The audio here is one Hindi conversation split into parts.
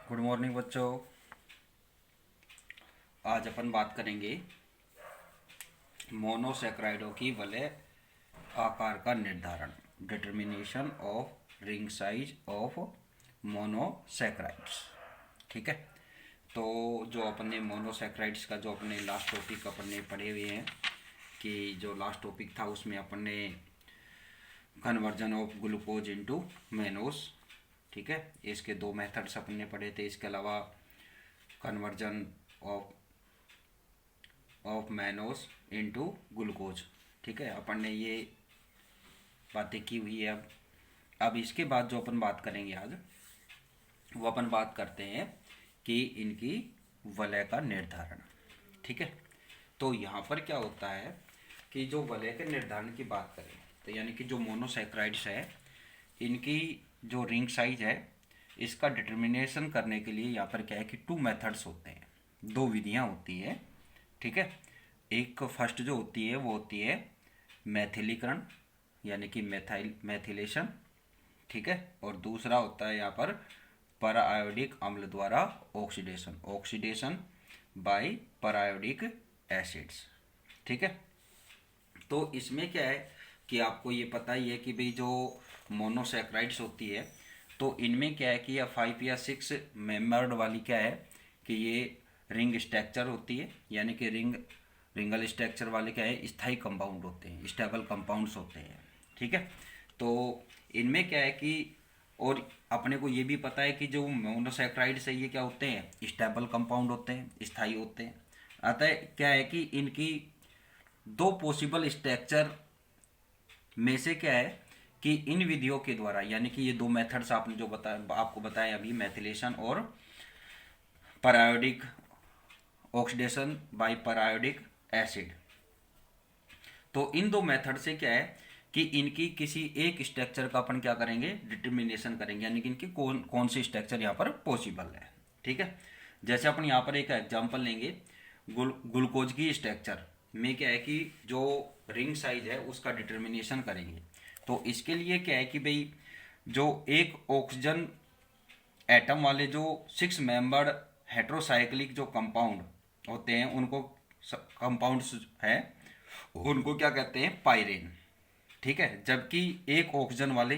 गुड मॉर्निंग बच्चों। आज अपन बात करेंगे मोनोसेक्राइडों की वलय आकार का निर्धारण, determination of ring size of monosaccharides. ठीक है, तो जो अपने मोनोसेक्राइड्स का जो अपने लास्ट टॉपिक अपन ने पढ़े हुए हैं कि जो लास्ट टॉपिक था उसमें अपन ने कन्वर्जन ऑफ ग्लूकोज इनटू मेनोस, ठीक है, इसके दो मेथड्स अपन ने पढ़े थे। इसके अलावा conversion of mannose into glucose, ठीक है, अपन ने ये बातें की हुई है। अब इसके बाद जो अपन बात करेंगे आज, वो अपन बात करते हैं कि इनकी वलय का निर्धारण। ठीक है, तो यहाँ पर क्या होता है कि जो वलय के निर्धारण की बात करें तो यानी कि जो मोनोसेक्राइड्स है इनकी जो रिंग साइज है इसका डिटर्मिनेशन करने के लिए यहाँ पर क्या है कि टू मेथड्स होते हैं, दो विधियाँ होती है। ठीक है, एक फर्स्ट जो होती है वो होती है मैथिलीकरण यानी कि मैथिलेशन, ठीक है, और दूसरा होता है यहाँ पर परायोडिक अम्ल द्वारा ऑक्सीडेशन बाय परायोडिक एसिड्स। ठीक है, तो इसमें क्या है कि आपको ये पता ही है कि भाई जो मोनोसेक्राइड्स होती है तो इनमें क्या है कि या 5 या 6 मेंबर्ड वाली क्या है कि ये रिंग स्ट्रक्चर होती है, यानी कि रिंगल स्ट्रक्चर वाले क्या है स्थायी कंपाउंड होते हैं, स्टेबल कंपाउंड्स होते हैं। ठीक है, तो इनमें क्या है कि और अपने को ये भी पता है कि जो मोनोसेक्राइड्स है ये क्या होते हैं स्टेबल कंपाउंड होते हैं, स्थायी होते हैं। अतः क्या है कि इनकी दो पॉसिबल स्ट्रक्चर में से क्या है कि इन विधियों के द्वारा यानी कि ये दो मेथड्स आपने जो बताया आपको बताया अभी, मैथिलेशन और परायोडिक ऑक्सीडेशन बाय परायोडिक एसिड, तो इन दो मेथड से क्या है कि इनकी किसी एक स्ट्रक्चर का अपन क्या करेंगे डिटर्मिनेशन करेंगे, यानी कि इनकी कौन कौन सी स्ट्रक्चर यहाँ पर पॉसिबल है। ठीक है, जैसे अपन यहाँ पर एक एग्जांपल लेंगे, ग्लूकोज की स्ट्रक्चर में क्या है कि जो रिंग साइज है उसका डिटर्मिनेशन करेंगे। तो इसके लिए क्या है कि भाई जो एक ऑक्सीजन एटम वाले जो 6 मेंबर्ड हेट्रोसाइक्लिक जो कंपाउंड होते हैं उनको कंपाउंड्स है उनको क्या कहते हैं पाइरेन। ठीक है, जबकि एक ऑक्सीजन वाले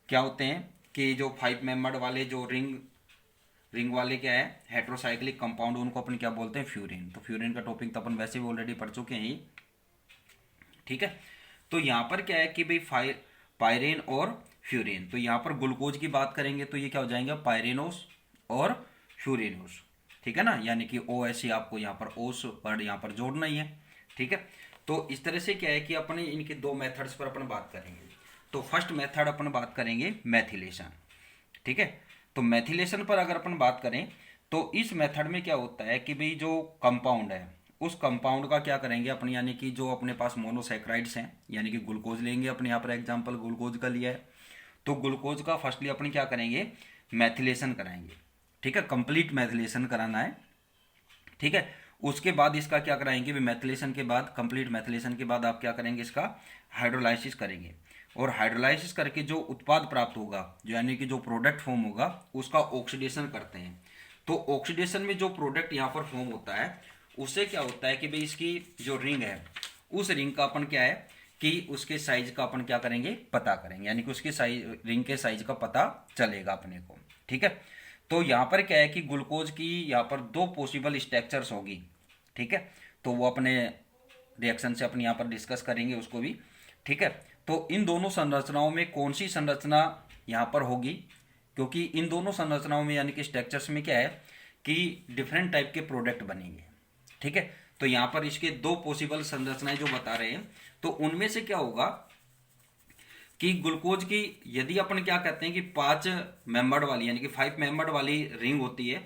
क्या होते हैं कि जो 5 मेंबर्ड वाले जो रिंग वाले क्या है हेट्रोसाइक्लिक कंपाउंड उनको अपन क्या बोलते हैं फ्यूरिन। तो फ्यूरिन का टॉपिक तो अपन वैसे भी ऑलरेडी पढ़ चुके हैं। ठीक है, तो यहाँ पर क्या है कि भाई पायरेन और फ्यूरिन, तो यहाँ पर ग्लूकोज की बात करेंगे तो ये क्या हो जाएंगे पायरेनोस और फ्यूरिनोस। ठीक है ना, यानी कि ओ एस आपको यहाँ पर ओस वर्ड यहाँ पर जोड़ना ही है। ठीक है, तो इस तरह से क्या है कि अपने इनके दो मेथड्स पर अपन बात करेंगे। तो फर्स्ट मेथड अपन बात करेंगे मैथिलेशन। ठीक है, तो मैथिलेशन पर अगर अपन बात करें तो इस मेथड में क्या होता है कि भाई जो कंपाउंड है उस कंपाउंड का क्या करेंगे अपन, यानी कि जो अपने पास मोनोसेक्राइड्स हैं यानी कि ग्लूकोज लेंगे अपने यहाँ पर एग्जांपल ग्लूकोज का लिया है, तो ग्लूकोज का फर्स्टली अपन क्या करेंगे मैथिलेशन कराएंगे। ठीक है, कंप्लीट मैथिलेशन कराना है। ठीक है, उसके बाद इसका क्या कराएंगे मैथिलेशन के बाद, कंप्लीट मैथिलेशन के बाद आप क्या करेंगे इसका हाइड्रोलाइसिस करेंगे, और हाइड्रोलाइसिस करके जो उत्पाद प्राप्त होगा जो यानी कि जो प्रोडक्ट फॉर्म होगा उसका ऑक्सीडेशन करते हैं। तो ऑक्सीडेशन में जो प्रोडक्ट यहाँ पर फॉर्म होता है उससे क्या होता है कि भाई इसकी जो रिंग है उस रिंग का अपन क्या है कि उसके साइज का अपन क्या करेंगे पता करेंगे, यानी कि उसके साइज रिंग के साइज का पता चलेगा अपने को। ठीक है, तो यहाँ पर क्या है कि ग्लूकोज की यहाँ पर दो पॉसिबल स्ट्रक्चर्स होगी। ठीक है, तो वो अपने रिएक्शन से अपन यहाँ पर डिस्कस करेंगे उसको भी। ठीक है, तो इन दोनों संरचनाओं में कौन सी संरचना यहाँ पर होगी, क्योंकि इन दोनों संरचनाओं में यानी कि स्ट्रक्चर्स में क्या है कि डिफरेंट टाइप के प्रोडक्ट बनेंगे। ठीक है, तो यहाँ पर इसके दो पॉसिबल संरचनाएं जो बता रहे हैं, तो उनमें से क्या होगा कि ग्लूकोज की यदि अपन क्या कहते हैं कि 5 मेंबर्ड वाली यानी कि 5 मेंबर्ड वाली रिंग होती है,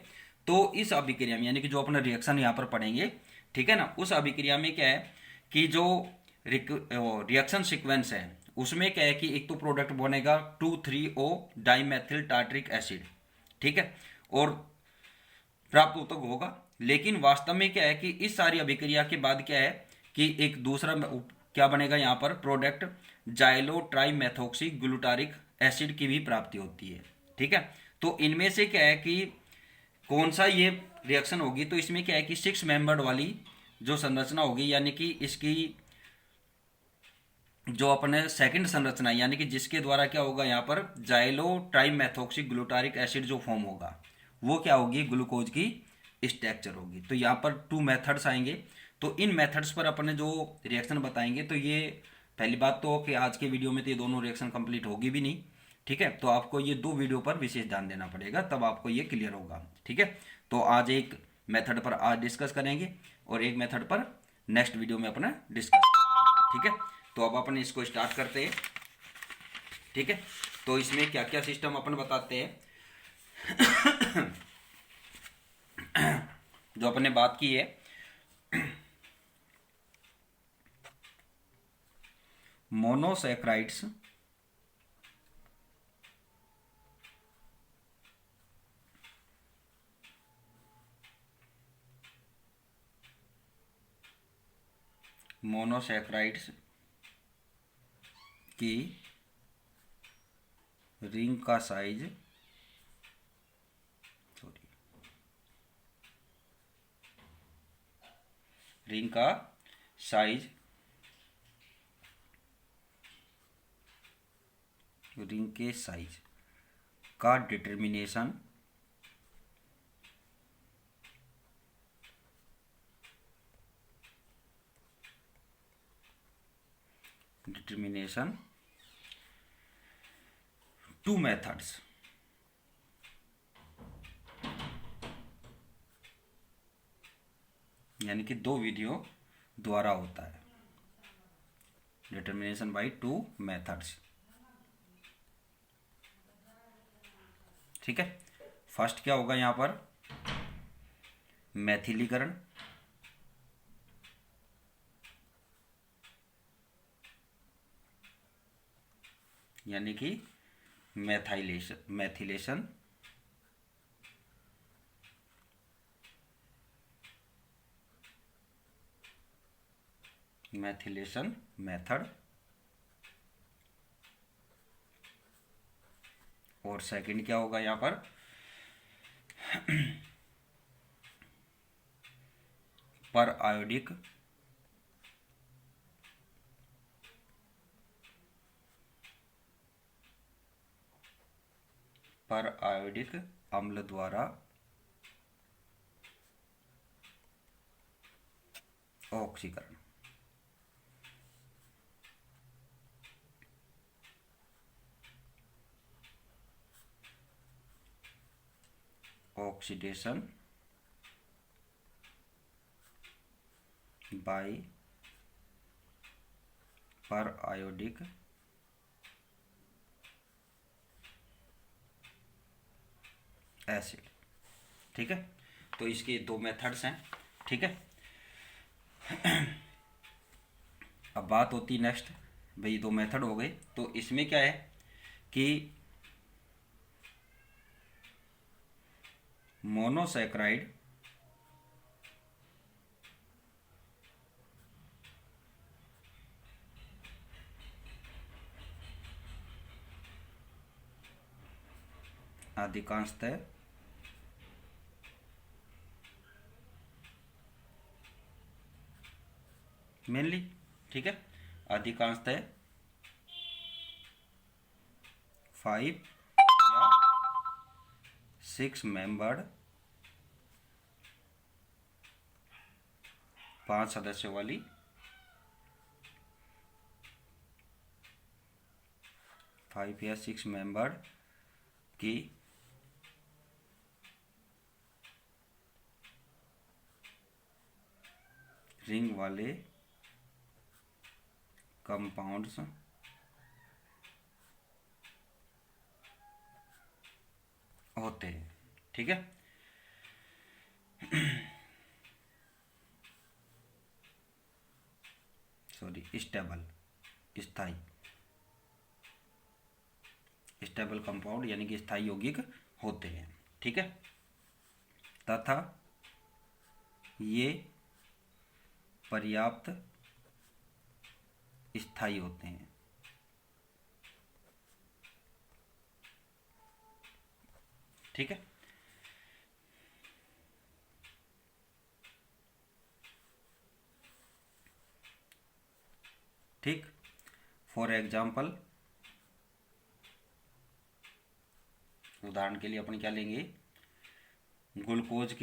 तो इस अभिक्रिया में यानी कि जो अपना रिएक्शन यहाँ पर पढ़ेंगे, ठीक है ना, उस अभिक्रिया में क्या है कि जो रिएक्शन सीक्वेंस है उसमें क्या है कि एक तो प्रोडक्ट बनेगा 2,3-O डाइमेथिल टार्ट्रिक एसिड। ठीक है, और प्राप्त ऊतक होगा, लेकिन वास्तव में क्या है कि इस सारी अभिक्रिया के बाद क्या है कि एक दूसरा क्या बनेगा यहाँ पर प्रोडक्ट जाइलो ट्राइमेथोक्सी ग्लूटारिक एसिड की भी प्राप्ति होती है। ठीक है, तो इनमें से क्या है कि कौन सा ये रिएक्शन होगी, तो इसमें क्या है कि 6 मेंबर्ड वाली जो संरचना होगी, यानी कि इसकी जो अपने सेकंड संरचना, यानी कि जिसके द्वारा क्या होगा यहाँ पर जाइलो ट्राइमेथोक्सी ग्लूटारिक एसिड जो फॉर्म होगा वो क्या होगी, ग्लूकोज की स्ट्रक्चर होगी। तो यहाँ पर 2 मेथड्स आएंगे। तो इन मेथड्स पर अपने जो रिएक्शन बताएंगे, तो ये पहली बात तो कि आज के वीडियो में तो ये दोनों रिएक्शन कंप्लीट होगी भी नहीं, ठीक है। तो आपको ये 2 वीडियो पर विशेष ध्यान देना पड़ेगा, तब आपको ये क्लियर होगा, ठीक है। तो आज एक मेथड पर आज डिस्कस करेंगे और एक मेथड पर नेक्स्ट वीडियो में अपना डिस्कस करेंगे, ठीक है। तो अब अपन इसको स्टार्ट करते हैं, ठीक है। तो इसमें क्या क्या सिस्टम अपन बताते हैं जो अपन ने बात की है। मोनोसैक्राइड्स मोनोसैक्राइड्स की रिंग का साइज रिंग का साइज रिंग के साइज का डिटर्मिनेशन टू मेथड्स, यानी कि 2 विधियों द्वारा होता है, डिटर्मिनेशन बाय 2 मेथड्स, ठीक है। फर्स्ट क्या होगा यहां पर, मैथिलीकरण, यानी कि मैथिलेशन मेथड, और सेकंड क्या होगा यहां पर पर आयोडिक अम्ल द्वारा ऑक्सीकरण, ऑक्सीडेशन बाय पर आयोडिक एसिड, ठीक है। तो इसके 2 मेथड्स हैं, ठीक है। अब बात होती नेक्स्ट, भाई 2 मेथड हो गए, तो इसमें क्या है कि मोनोसैक्राइड अधिकांशतः मेनली, ठीक है, अधिकांशतः 5 या 6 मेंबर्ड 5 सदस्यों वाली फाइव या 6 मेंबर्ड की रिंग वाले कंपाउंड्स होते हैं, ठीक है। सॉरी, स्टेबल कंपाउंड, यानी कि स्थायी यौगिक होते हैं, ठीक है। तथा ये पर्याप्त स्थायी होते हैं, ठीक है। ठीक। फॉर एग्जाम्पल, उदाहरण के लिए अपन क्या लेंगे, ग्लूकोज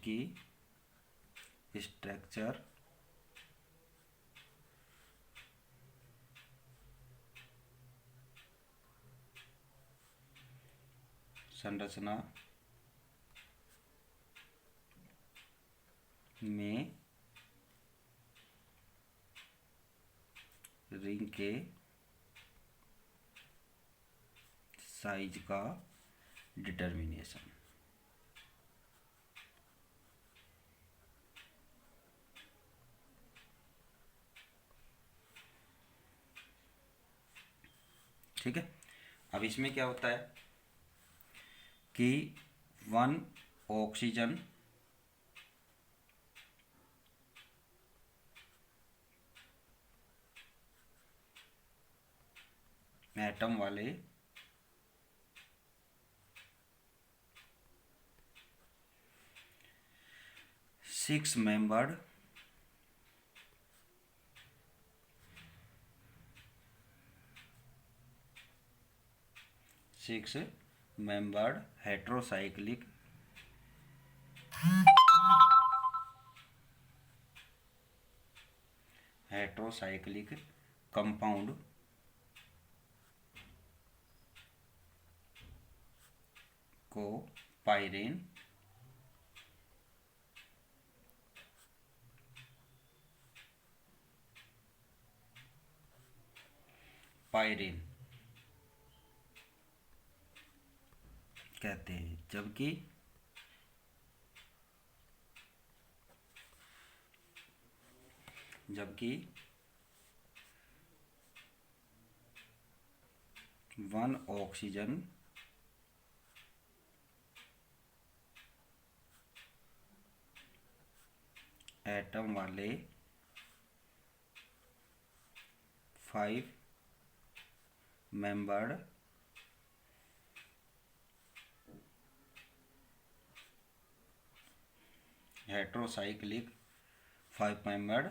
की स्ट्रक्चर संरचना में रिंग के साइज का डिटर्मिनेशन। ठीक है। अब इसमें क्या होता है कि 1 ऑक्सीजन एटम वाले 6 मेंबर्ड हेट्रोसाइक्लिक कंपाउंड को पाइरेन कहते हैं, जबकि 1 ऑक्सीजन एटम वाले 5 मेंबर्ड हेट्रोसाइक्लिक 5 मेंबर्ड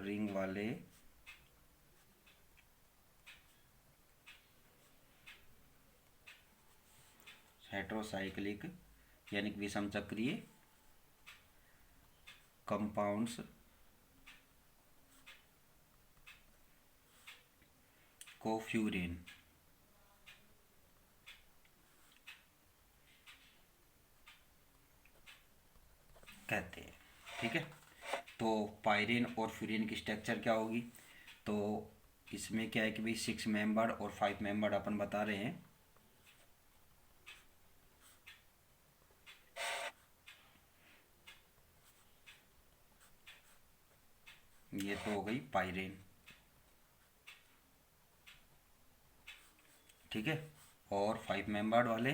रिंग वाले हेट्रोसाइक्लिक यानी कि विषम चक्रीय कंपाउंड्स को फ्यूरेन कहते हैं। ठीक है। तो पाइरेन और फ्यूरेन की स्ट्रक्चर क्या होगी, तो इसमें क्या है कि भाई 6 मेंबर्ड और 5 मेंबर्ड अपन बता रहे हैं। ये तो हो गई पाइरेन। ठीक है। और 5 मेंबर्ड वाले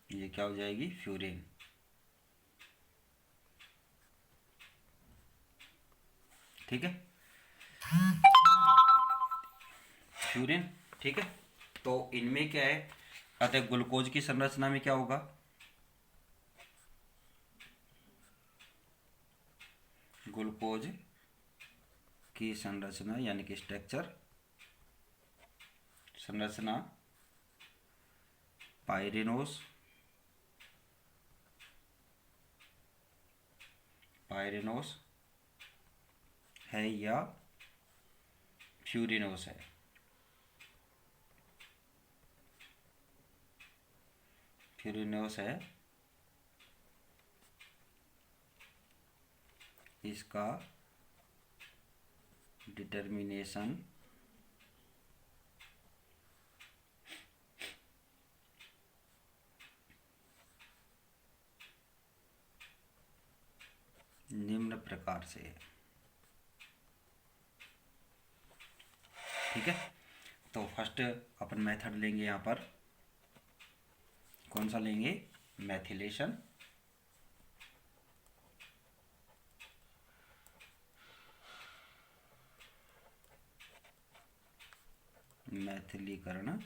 ये क्या हो जाएगी, फ्यूरेन। ठीक है, फ्यूरेन। ठीक है। तो इनमें क्या है, अतः ग्लूकोज की संरचना में क्या होगा, ग्लूकोज की संरचना यानी कि स्ट्रक्चर संरचना पाइरेनोस है या फ्यूरिनोस है। फ्यूरिनोस है, इसका डिटर्मिनेशन निम्न प्रकार से है। ठीक है। तो फर्स्ट अपन मेथड लेंगे यहाँ पर कौन सा लेंगे, मैथिलेशन, मैथिलीकरण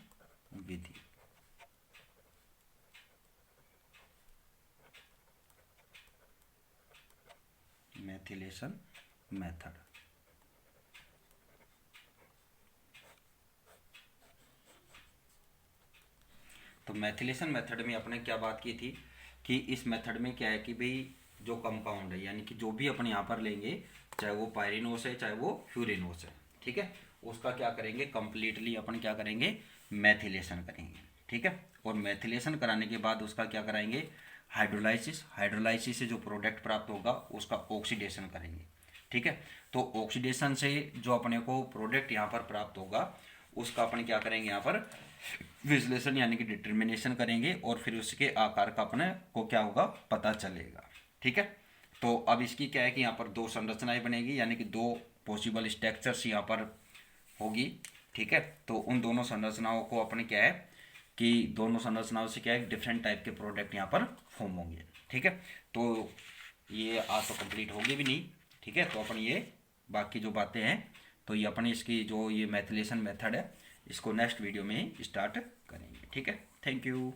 विधि। मैथिलेशन मेथड। तो मैथिलेशन मेथड में अपने क्या बात की थी कि इस मेथड में क्या है कि भाई जो कंपाउंड है, यानी कि जो भी अपन यहाँ पर लेंगे, चाहे वो पायरिनोस है चाहे वो फ्यूरिनोस है, ठीक है, उसका क्या करेंगे, कंप्लीटली अपन क्या करेंगे, मैथिलेशन करेंगे, ठीक है। और मैथिलेशन कराने के बाद उसका क्या कराएंगे, हाइड्रोलाइसिस। हाइड्रोलाइसिस से जो प्रोडक्ट प्राप्त होगा उसका ऑक्सीडेशन करेंगे, ठीक है। तो ऑक्सीडेशन से जो अपने को प्रोडक्ट यहाँ पर प्राप्त होगा उसका अपन क्या करेंगे, यहाँ पर विश्लेषण यानी कि डिटर्मिनेशन करेंगे और फिर उसके आकार का अपने को क्या होगा, पता चलेगा, ठीक है। तो अब इसकी क्या है कि यहाँ पर दो संरचनाएं बनेगी, यानी कि दो पॉसिबल स्ट्रक्चर्स यहाँ पर होगी, ठीक है। तो उन दोनों संरचनाओं को अपने क्या है कि दोनों संरचनाओं से क्या है, डिफरेंट टाइप के प्रोडक्ट यहाँ पर फॉर्म होंगे, ठीक है। तो ये आज तो कंप्लीट होगी भी नहीं, ठीक है। तो अपन ये बाकी जो बातें हैं तो ये अपन इसकी जो ये मैथिलेशन मेथड है इसको नेक्स्ट वीडियो में ही स्टार्ट करेंगे, ठीक है। Thank you.